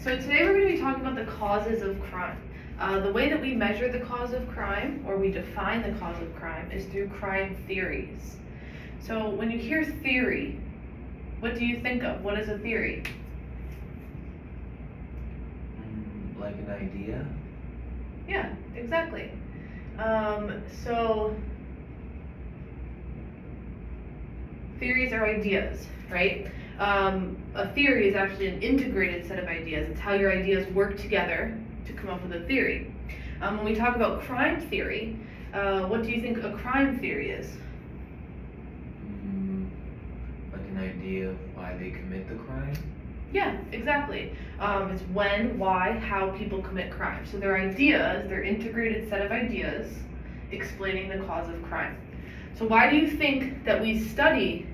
So today we're going to be talking about the causes of crime. The way that we measure the cause of crime, or we define the cause of crime, is through crime theories. So when you hear theory, what do you think of? What is a theory? Like an idea? Yeah, exactly. So theories are ideas, right? A theory is actually an integrated set of ideas. It's how your ideas work together to come up with a theory. When we talk about crime theory, what do you think a crime theory is? Like an idea of why they commit the crime? Yeah, exactly. It's when, why, how people commit crime. So they're ideas, they're integrated set of ideas explaining the cause of crime. So why do you think that we study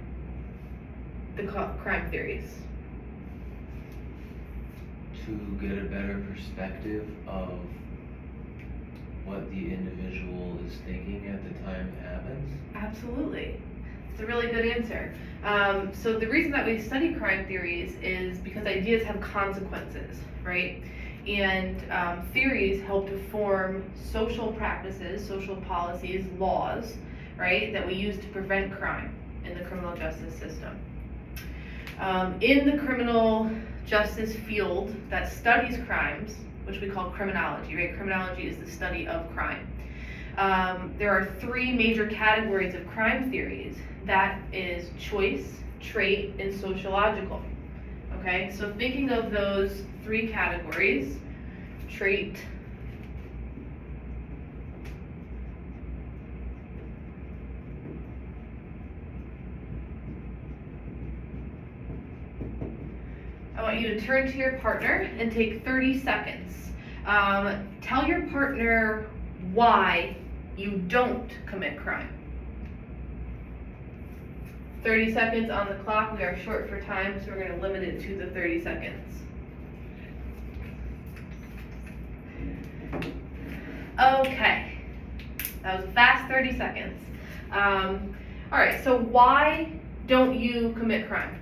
the crime theories? To get a better perspective of what the individual is thinking at the time it happens? Absolutely. It's a really good answer. So the reason that we study crime theories is because ideas have consequences, right? And theories help to form social practices, social policies, laws, right, that we use to prevent crime in the criminal justice system. In the criminal justice field that studies crimes, which we call criminology, right? Criminology is the study of crime. There are three major categories of crime theories. That is choice, trait, and sociological. Okay, so thinking of those three categories, trait, I want you to turn to your partner and take 30 seconds. Tell your partner why you don't commit crime. 30 seconds on the clock. We are short for time, so we're going to limit it to the 30 seconds. Okay, that was a fast 30 seconds. All right, so why don't you commit crime?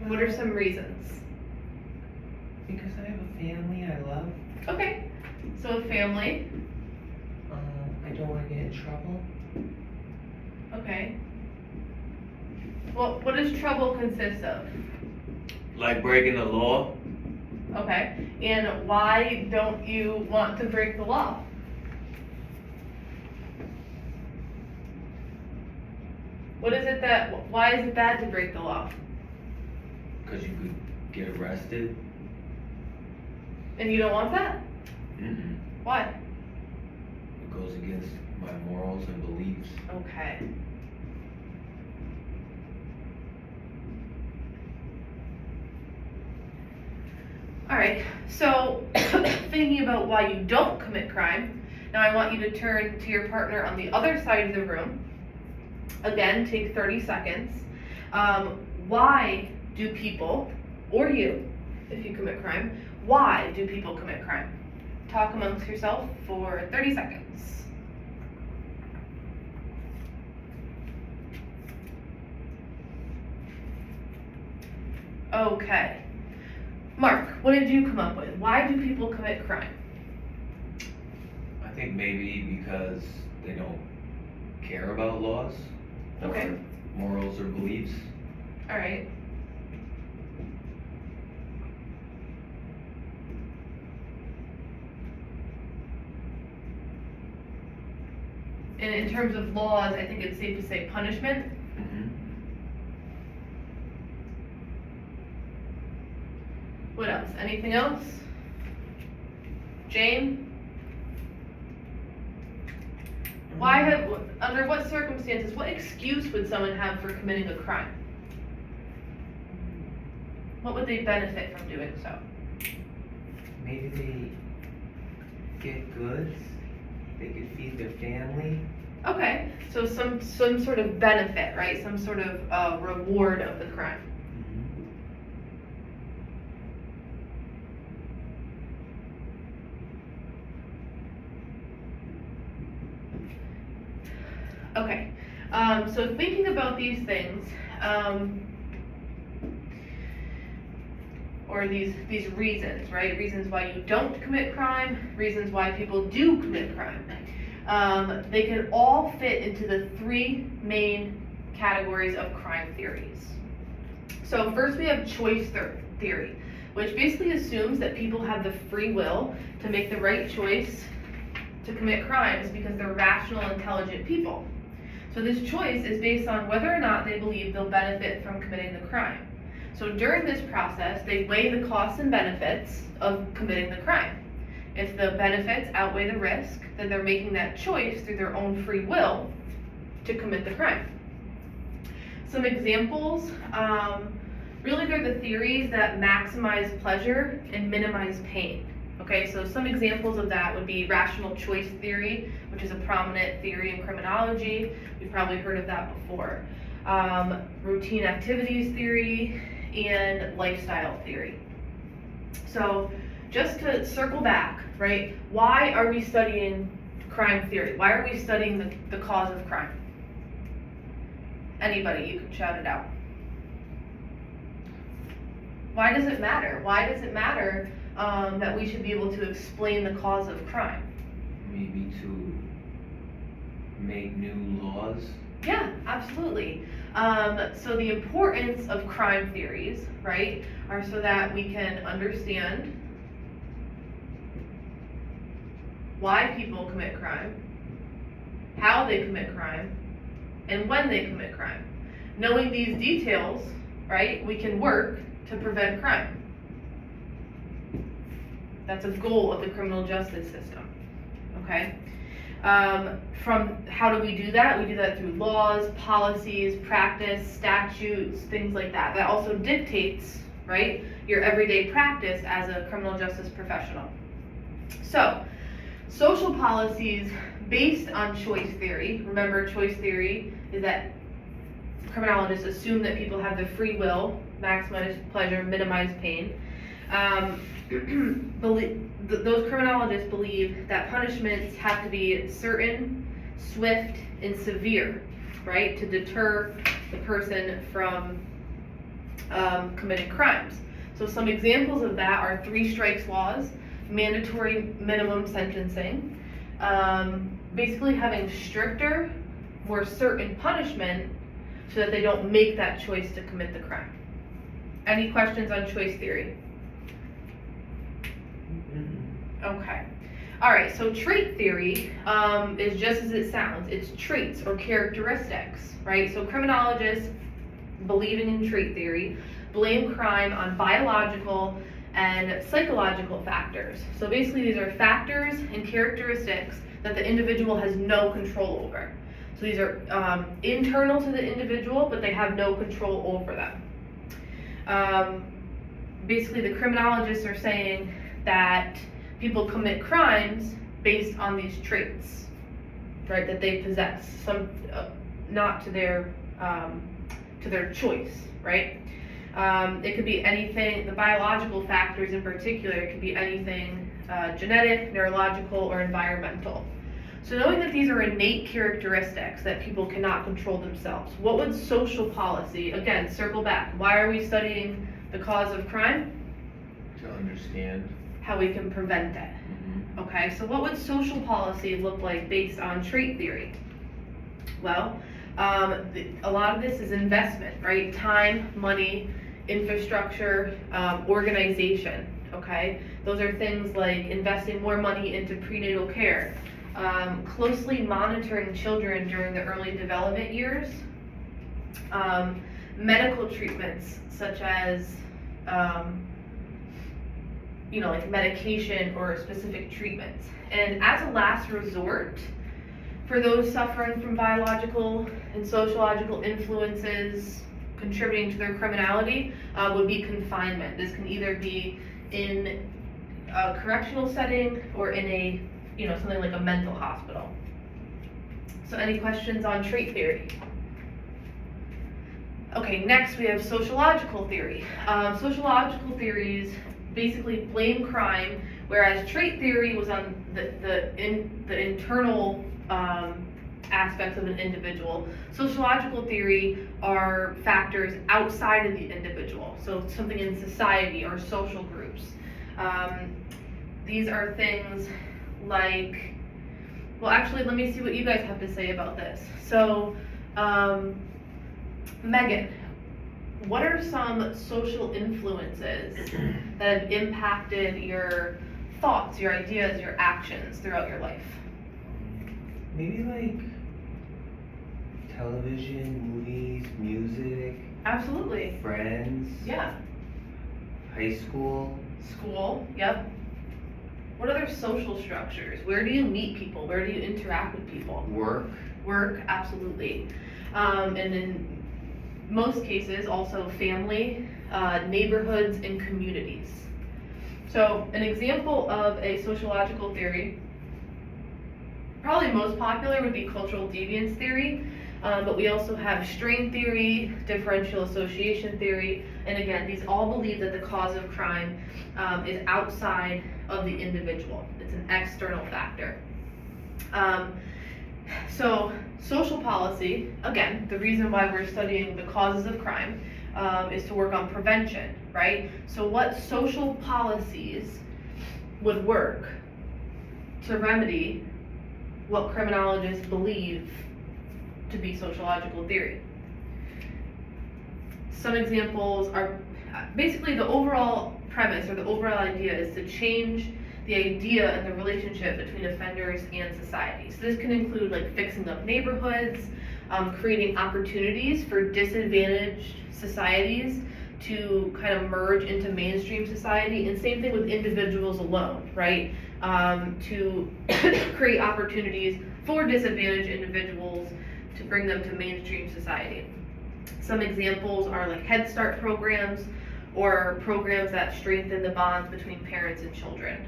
What are some reasons? Because I have a family I love. Okay, so a family. I don't want to get in trouble. Okay. Well, what does trouble consist of? Like breaking the law? Okay, and why don't you want to break the law? Why is it bad to break the law? Because you could get arrested? And you don't want that? Mm-mm. Why? It goes against my morals and beliefs. Okay. All right, so thinking about why you don't commit crime, now I want you to turn to your partner on the other side of the room. Again, take 30 seconds. Why do people, or you, if you commit crime, why do people commit crime? Talk amongst yourself for 30 seconds. Okay. Mark, what did you come up with? Why do people commit crime? I think maybe because they don't care about laws Okay. or morals or beliefs. All right. And in terms of laws, I think it's safe to say punishment. Mm-hmm. What else? Anything else? Jane? Under what circumstances, what excuse would someone have for committing a crime? What would they benefit from doing so? Maybe they get goods. They could feed their family. Okay, so some sort of benefit, right? Some sort of reward of the crime. Okay, so thinking about these things, or these reasons, right? Reasons why you don't commit crime, reasons why people do commit crime. They can all fit into the three main categories of crime theories. So first we have choice theory, which basically assumes that people have the free will to make the right choice to commit crimes because they're rational, intelligent people. So this choice is based on whether or not they believe they'll benefit from committing the crime. So during this process, they weigh the costs and benefits of committing the crime. If the benefits outweigh the risk, then they're making that choice through their own free will to commit the crime. Some examples, really they're the theories that maximize pleasure and minimize pain. Okay, so some examples of that would be rational choice theory, which is a prominent theory in criminology. You've probably heard of that before. Routine activities theory and lifestyle theory. So just to circle back, right, why are we studying crime theory? Why are we studying the cause of crime? Anybody, you can shout it out. Why does it matter? Why does it matter that we should be able to explain the cause of crime? Maybe to make new laws? Yeah, absolutely. So the importance of crime theories, right, are so that we can understand why people commit crime, how they commit crime, and when they commit crime. Knowing these details, right, we can work to prevent crime. That's a goal of the criminal justice system, okay? From how do we do that? We do that through laws, policies, practice, statutes, things like that. That also dictates, right, your everyday practice as a criminal justice professional. So, social policies based on choice theory. Remember, choice theory is that criminologists assume that people have the free will, maximize pleasure, minimize pain. Those criminologists believe that punishments have to be certain, swift, and severe, right, to deter the person from committing crimes. So some examples of that are 3 strikes laws, mandatory minimum sentencing, basically having stricter, more certain punishment so that they don't make that choice to commit the crime. Any questions on choice theory? Okay. All right, so trait theory is just as it sounds. It's traits or characteristics, right? So criminologists believing in trait theory blame crime on biological and psychological factors. So basically these are factors and characteristics that the individual has no control over. So these are internal to the individual, but they have no control over them. Basically the criminologists are saying that people commit crimes based on these traits, right, that they possess, some not to their choice, right? It could be anything, the biological factors in particular, it could be anything genetic, neurological, or environmental. So knowing that these are innate characteristics that people cannot control themselves, what would social policy, again, circle back, why are we studying the cause of crime? To understand how we can prevent it. Mm-hmm. Okay, so what would social policy look like based on trait theory? Well, a lot of this is investment, right? Time, money, infrastructure, organization, okay? Those are things like investing more money into prenatal care, closely monitoring children during the early development years, medical treatments such as like medication or specific treatments. And as a last resort, for those suffering from biological and sociological influences contributing to their criminality, would be confinement. This can either be in a correctional setting or in a, something like a mental hospital. So any questions on trait theory? Okay, next we have sociological theory. Sociological theories basically blame crime, whereas trait theory was on the internal aspects of an individual. Sociological theory are factors outside of the individual, so something in society or social groups. These are things like, well, actually, let me see what you guys have to say about this. So, Megan, what are some social influences that have impacted your thoughts, your ideas, your actions throughout your life? Maybe like television, movies, music, Absolutely. friends, Yeah. high school. School, yep. What other social structures? Where do you meet people? Where do you interact with people? Work. Work, absolutely. And in most cases, also family, neighborhoods, and communities. So an example of a sociological theory, probably most popular would be cultural deviance theory, but we also have strain theory, differential association theory, and again, these all believe that the cause of crime is outside of the individual. It's an external factor. So social policy, again, the reason why we're studying the causes of crime is to work on prevention, right? So what social policies would work to remedy what criminologists believe to be sociological theory? Some examples are basically the overall premise or the overall idea is to change the idea and the relationship between offenders and society. So this can include like fixing up neighborhoods, creating opportunities for disadvantaged societies to kind of merge into mainstream society, and same thing with individuals alone, right? To create opportunities for disadvantaged individuals to bring them to mainstream society. Some examples are like Head Start programs or programs that strengthen the bonds between parents and children.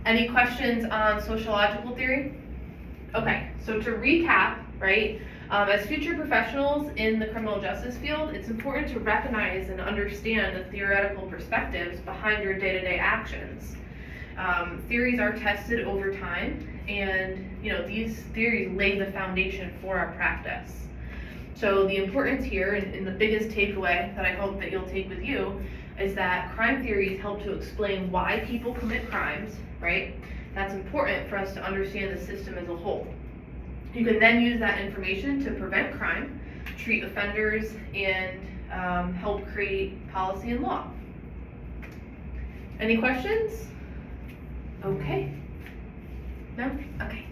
Any questions on sociological theory? Okay, so to recap, right, as future professionals in the criminal justice field, it's important to recognize and understand the theoretical perspectives behind your day-to-day actions. Theories are tested over time, and these theories lay the foundation for our practice. So the importance here, and the biggest takeaway that I hope that you'll take with you, is that crime theories help to explain why people commit crimes, right? That's important for us to understand the system as a whole. You can then use that information to prevent crime, treat offenders, and help create policy and law. Any questions? Okay. No? Okay.